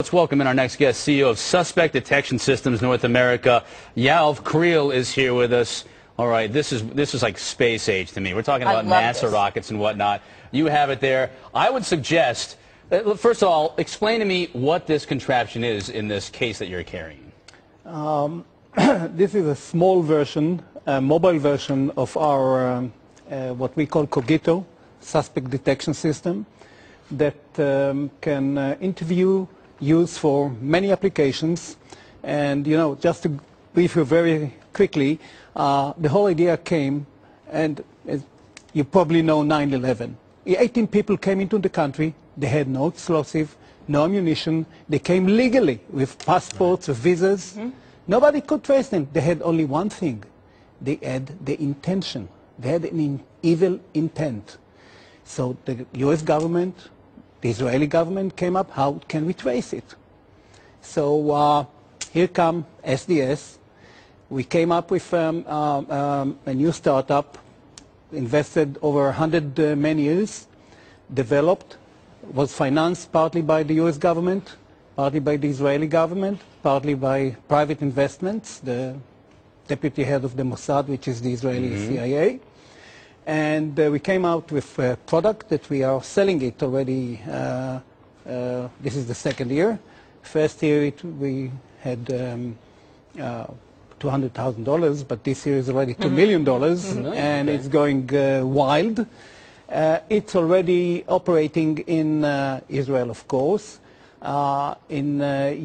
Let's welcome in our next guest, CEO of Suspect Detection Systems North America. Yoav Krill is here with us. All right, this is like space age to me. We're talking about NASA rockets and whatnot. You have it there. I would suggest, first of all, explain to me what this contraption is in this case that you're carrying. This is a small version, a mobile version of our what we call Cogito, suspect detection system, that can interview, use for many applications. And, you know, just to brief you very quickly, the whole idea came, and you probably know 9/11. 18 people came into the country. They had no explosive, no ammunition. They came legally with passports, with visas. Nobody could trace them. They had only one thing. They had the intention. They had an evil intent. So the US government, the Israeli government came up, how can we trace it? So here come SDS. We came up with a new startup, invested over 100 man years, developed, was financed partly by the US government, partly by the Israeli government, partly by private investments, the deputy head of the Mossad, which is the Israeli CIA. And we came out with a product that we are selling it already. This is the second year. First year we had $200,000, but this year is already $2 million, and it's going wild. It's already operating in Israel, of course. In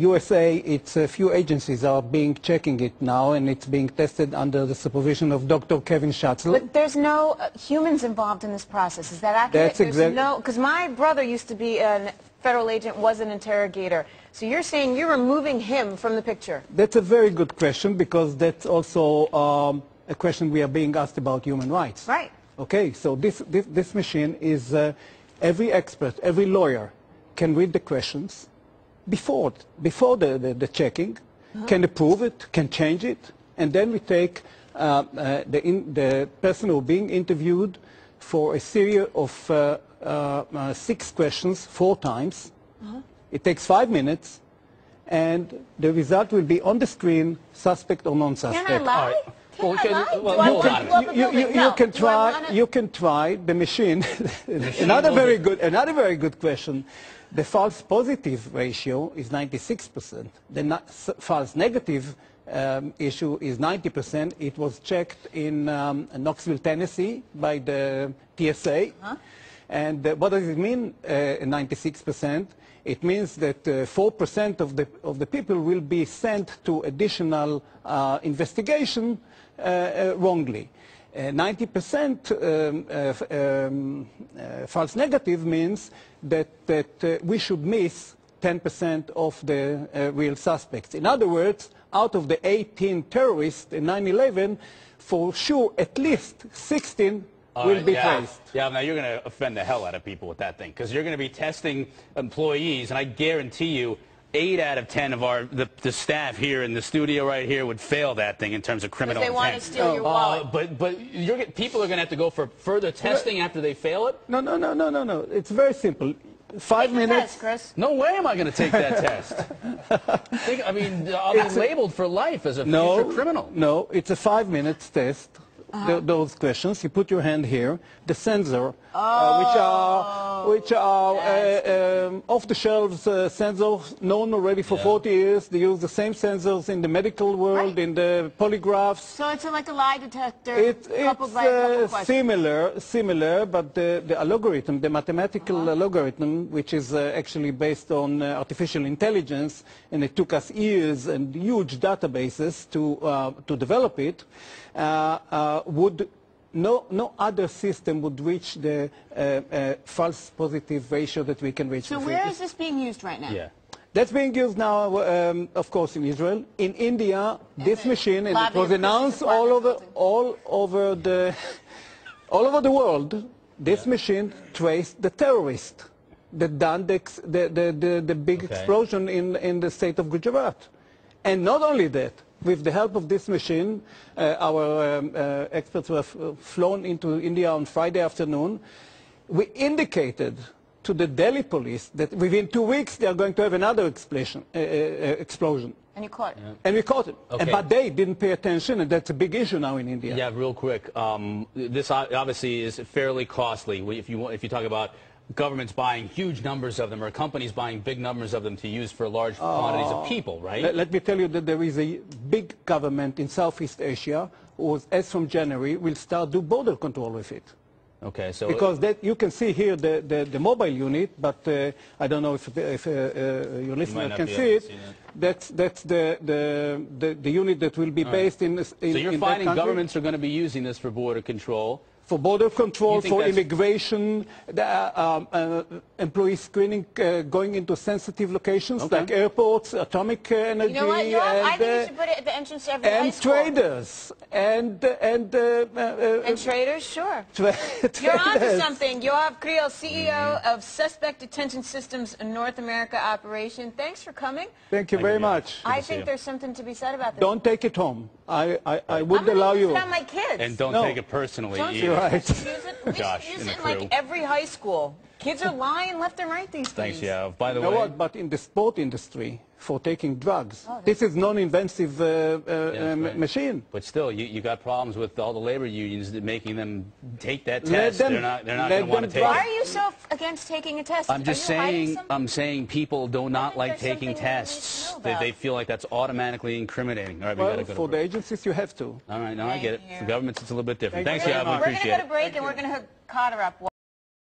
USA, it's a few agencies are checking it now, and it's being tested under the supervision of Dr. Kevin Schatzel. But there's no humans involved in this process. Is that accurate? That's exactly. No, because my brother used to be a federal agent, was an interrogator. So you're saying you're removing him from the picture? That's a very good question, because that's also a question we are being asked about human rights. Right. Okay, so this machine is every expert, every lawyer can read the questions before the checking, can approve it, can change it, and then we take the person who is being interviewed for a series of 6 questions 4 times. It takes 5 minutes, and the result will be on the screen, suspect or non-suspect. Can I lie? You can try the machine. Another very good question. The false positive ratio is 96%. The false negative issue is 90%. It was checked in Knoxville, Tennessee, by the TSA. And what does it mean, 96%? It means that 4% of the people will be sent to additional investigation wrongly. 90% false negative means that we should miss 10% of the real suspects. In other words, out of the 18 terrorists in 9/11, for sure at least 16 will be traced. Yeah, now you're going to offend the hell out of people with that thing, because you're going to be testing employees, and I guarantee you 8 out of 10 of the staff here in the studio right here would fail that thing in terms of criminal intent. They want to steal your wallet. But people are going to have to go for further testing after they fail it? No. It's very simple. 5 minutes. Test, Chris. No way am I going to take that test. I mean, I'll be labeled for life as a future criminal. No, it's a 5 minutes test. Those questions. You put your hand here. The sensor, which are off-the-shelf sensors known already for 40 years. They use the same sensors in the medical world, in the polygraphs. So it's like a lie detector. It's similar, but the algorithm, the mathematical algorithm, which is actually based on artificial intelligence, and it took us years and huge databases to develop it. No other system would reach the false positive ratio that we can reach. So where is this being used right now? Yeah. That's being used now, of course, in Israel. In India, this machine, and it was announced all over the world. This machine traced the terrorist that done the big explosion in the state of Gujarat. And not only that, with the help of this machine, our experts were flown into India on Friday afternoon. We indicated to the Delhi police that within 2 weeks they are going to have another explosion. And you caught it. Yeah. And we caught it. Okay. But they didn't pay attention, and that's a big issue now in India. Yeah, real quick. This obviously is fairly costly. If you talk about governments buying huge numbers of them or companies buying big numbers of them to use for large quantities of people, right? Let me tell you that there is a big government in Southeast Asia who, as from January, will start do border control with it. Okay, so Because that, you can see here the mobile unit, but I don't know if your listener can see it. That's the unit that will be based in so you're in finding that country. governments are going to be using this for border control. For border control, for that's... immigration, employee screening, going into sensitive locations like airports, atomic energy, You know what, Yoav? I think you should put it at the entrance to every high school. traders and traders, sure. Traders. You're onto something. Yoav Krill, CEO of Suspect Detention Systems North America Operation. Thanks for coming. Thank you very much. I think there's something to be said about this. Don't take it home. I wouldn't allow you. I'm going to use it on my kids. And don't take it personally Don't either. Right. use it. We Josh, should use and it the in like crew. every high school. Kids are lying left and right these days. Thanks, yeah. By the You know way, what? But in the sport industry, for taking drugs, Oh, this is non-invasive right. machine. but still, you got problems with all the labor unions that making them take that Let test. them- They're not let going to want to them take Why it. are you so against taking a test? I'm just Are you hiding saying. something? I'm saying people do not think like there's taking something we need to tests. know They about. feel like that's automatically incriminating. All right, we Well, got to go. for to the break. agencies, you have to. All right, no, I get it. Thank For you. governments, it's a little bit different. Thank Thanks, you yeah, very we much. We're going to appreciate go to it. break and we're going to hook Cotter up.